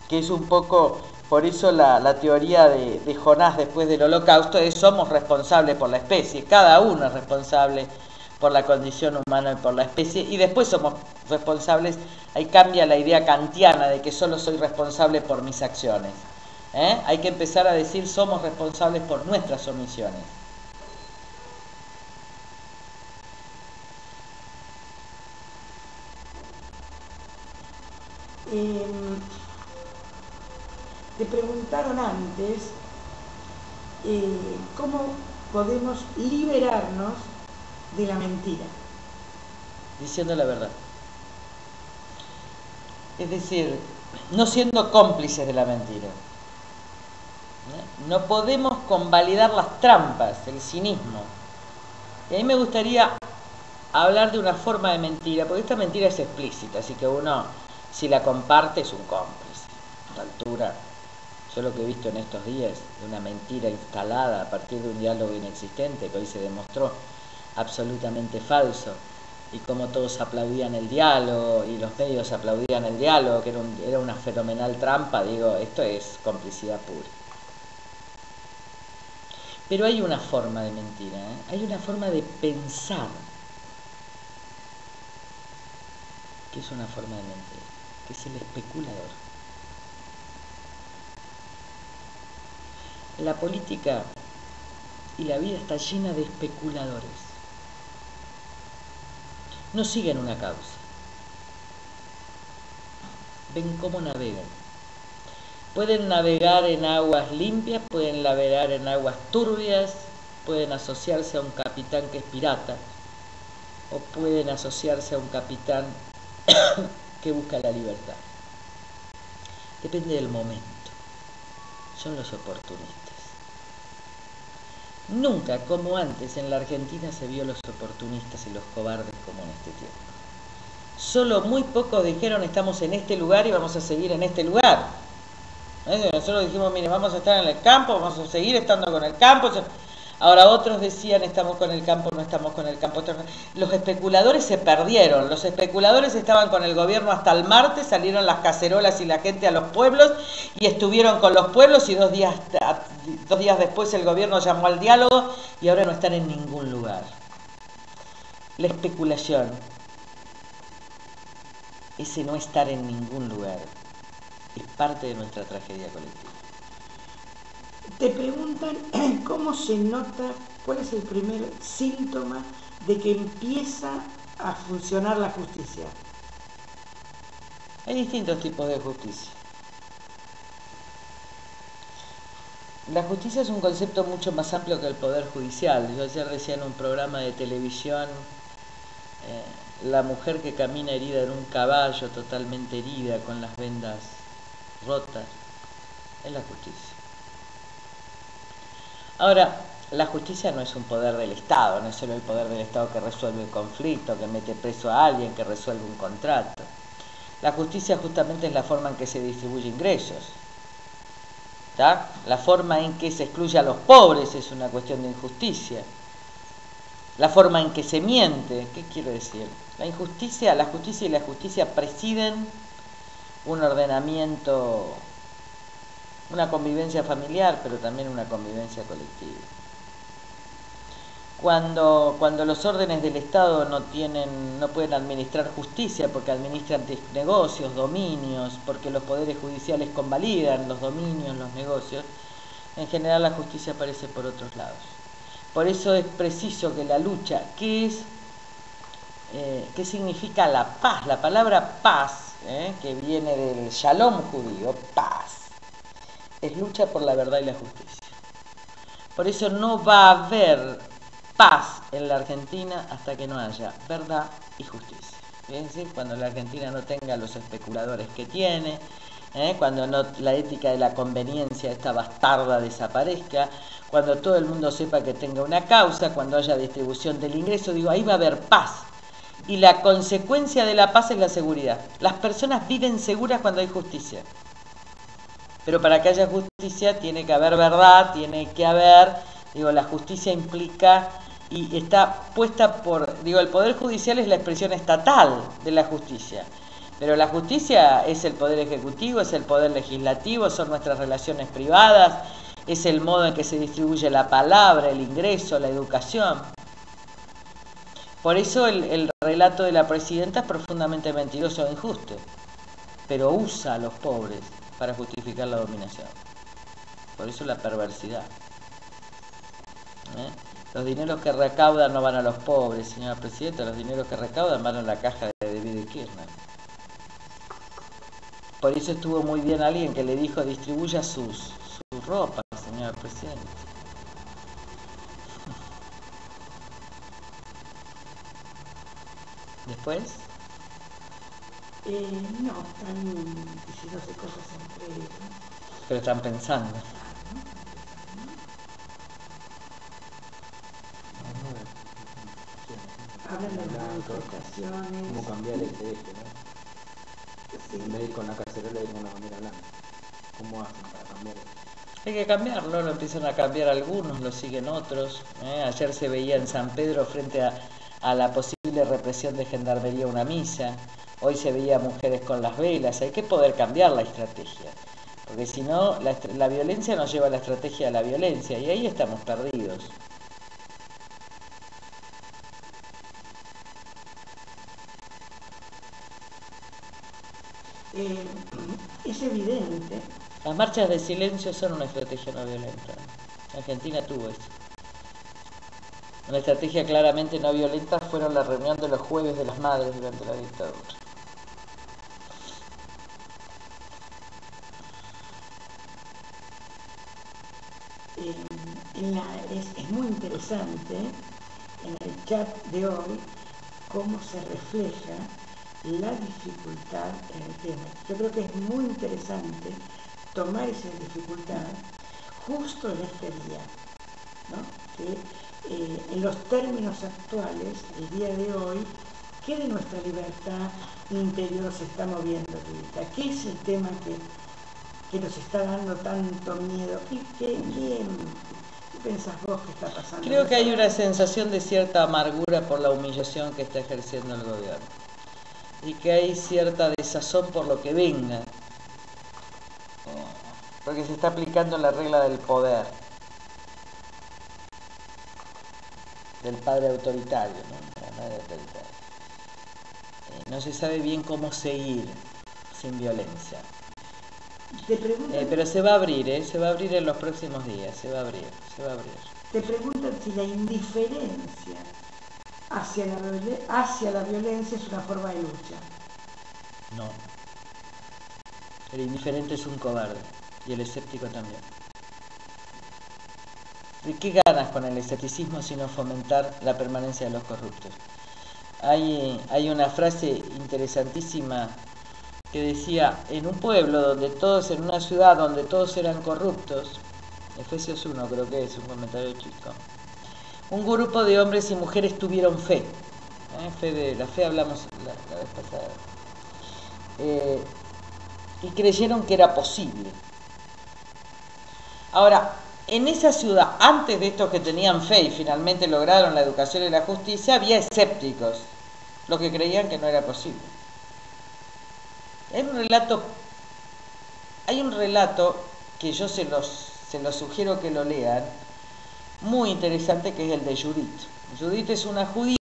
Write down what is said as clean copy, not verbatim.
que es un poco, por eso la teoría de Jonás después del holocausto es: somos responsables por la especie, cada uno es responsable por la condición humana y por la especie, y después somos responsables. Ahí cambia la idea kantiana de que solo soy responsable por mis acciones. Hay que empezar a decir: somos responsables por nuestras omisiones. Te preguntaron antes cómo podemos liberarnos de la mentira. Diciendo la verdad. Es decir, no siendo cómplices de la mentira. No podemos convalidar las trampas, el cinismo. Y a mí me gustaría hablar de una forma de mentira, porque esta mentira es explícita, así que uno, si la comparte, es un cómplice. A esta altura, yo lo que he visto en estos días, de una mentira instalada a partir de un diálogo inexistente, que hoy se demostró absolutamente falso, y como todos aplaudían el diálogo, y los medios aplaudían el diálogo, que era una fenomenal trampa. Digo, esto es complicidad pura. Pero hay una forma de mentira, hay una forma de pensar, que es una forma de mentir, que es el especulador. La política y la vida está llena de especuladores. No siguen una causa. Ven cómo navegan. Pueden navegar en aguas limpias, pueden navegar en aguas turbias, pueden asociarse a un capitán que es pirata, o pueden asociarse a un capitán que busca la libertad. Depende del momento. Son los oportunistas. Nunca, como antes, en la Argentina se vio los oportunistas y los cobardes como en este tiempo. Solo muy pocos dijeron: estamos en este lugar y vamos a seguir en este lugar. Nosotros dijimos: mire, vamos a estar en el campo, vamos a seguir estando con el campo. Ahora otros decían: estamos con el campo, no estamos con el campo. Los especuladores se perdieron. Los especuladores estaban con el gobierno hasta el martes, salieron las cacerolas y la gente a los pueblos y estuvieron con los pueblos, y 2 días después el gobierno llamó al diálogo y ahora no están en ningún lugar. La especulación, ese no estar en ningún lugar, es parte de nuestra tragedia colectiva. Te preguntan cómo se nota, cuál es el primer síntoma de que empieza a funcionar la justicia. Hay distintos tipos de justicia. La justicia es un concepto mucho más amplio que el poder judicial. Yo ayer decía en un programa de televisión, la mujer que camina herida en un caballo, totalmente herida, con las vendas rotas, es la justicia. Ahora, la justicia no es un poder del Estado, no es solo el poder del Estado que resuelve el conflicto, que mete preso a alguien, que resuelve un contrato. La justicia justamente es la forma en que se distribuye ingresos. ¿Tá? La forma en que se excluye a los pobres es una cuestión de injusticia. La forma en que se miente, ¿qué quiero decir? La justicia y la justicia presiden un ordenamiento, una convivencia familiar, pero también una convivencia colectiva. Cuando los órdenes del Estado no pueden administrar justicia porque administran negocios, dominios, porque los poderes judiciales convalidan los dominios, los negocios, en general la justicia aparece por otros lados. Por eso es preciso que la lucha, ¿qué significa la paz? La palabra paz, que viene del shalom judío, paz, es lucha por la verdad y la justicia. Por eso no va a haber paz en la Argentina hasta que no haya verdad y justicia. Es decir, cuando la Argentina no tenga los especuladores que tiene, cuando la ética de la conveniencia, esta bastarda, desaparezca, cuando todo el mundo sepa que tenga una causa, cuando haya distribución del ingreso, ahí va a haber paz. Y la consecuencia de la paz es la seguridad. Las personas viven seguras cuando hay justicia. Pero para que haya justicia tiene que haber verdad, tiene que haber, la justicia implica y está puesta el Poder Judicial es la expresión estatal de la justicia. Pero la justicia es el poder ejecutivo, es el poder legislativo, son nuestras relaciones privadas, es el modo en que se distribuye la palabra, el ingreso, la educación. Por eso el relato de la presidenta es profundamente mentiroso e injusto, pero usa a los pobres para justificar la dominación. Por eso la perversidad. Los dineros que recaudan no van a los pobres, señora presidenta, los dineros que recaudan van a la caja de David y Kirchner. Por eso estuvo muy bien alguien que le dijo: distribuya sus ropas, señora presidenta. ¿Después? No, están diciéndose cosas entre ellos. Pero están pensando. Hablan de las manifestaciones. ¿Cómo cambiar este eje, no? Sí. En vez de ir con la cacerola y con la bandera blanca. ¿Cómo hacen para cambiar eso? Hay que cambiarlo, lo empiezan a cambiar algunos, lo siguen otros. Ayer se veía en San Pedro frente a la posible represión de gendarmería una misa. Hoy se veía mujeres con las velas. Hay que poder cambiar la estrategia, porque si no, la violencia nos lleva a la estrategia de la violencia y ahí estamos perdidos. Es evidente. Las marchas de silencio son una estrategia no violenta. Argentina tuvo eso. Una estrategia claramente no violenta fueron la reunión de los jueves de las madres durante la dictadura. Es muy interesante en el chat de hoy cómo se refleja la dificultad en el tema. Yo creo que es muy interesante tomar esa dificultad justo en este día, ¿no? Que en los términos actuales, el día de hoy, ¿qué de nuestra libertad interior se está moviendo ahorita? ¿Qué es el tema que nos está dando tanto miedo? ¿Qué pensás vos que está pasando? Creo que hay una sensación de cierta amargura por la humillación que está ejerciendo el gobierno y que hay cierta desazón por lo que venga, porque se está aplicando la regla del poder, del padre autoritario, ¿no? La madre autoritaria. No se sabe bien cómo seguir sin violencia. Pero se va a abrir, se va a abrir en los próximos días, se va a abrir. Te preguntan si la indiferencia hacia la violencia es una forma de lucha. No. El indiferente es un cobarde y el escéptico también. ¿De qué ganas con el escepticismo sino fomentar la permanencia de los corruptos? Hay una frase interesantísima que decía: en un pueblo en una ciudad donde todos eran corruptos, Efesios 1 creo que es un comentario chico, un grupo de hombres y mujeres tuvieron fe. De la fe hablamos la vez pasada. Y creyeron que era posible. Ahora, en esa ciudad, antes de estos que tenían fe y finalmente lograron la educación y la justicia, había escépticos, los que creían que no era posible. Hay un relato que yo se los sugiero que lo lean, muy interesante, que es el de Judith. Judith es una judía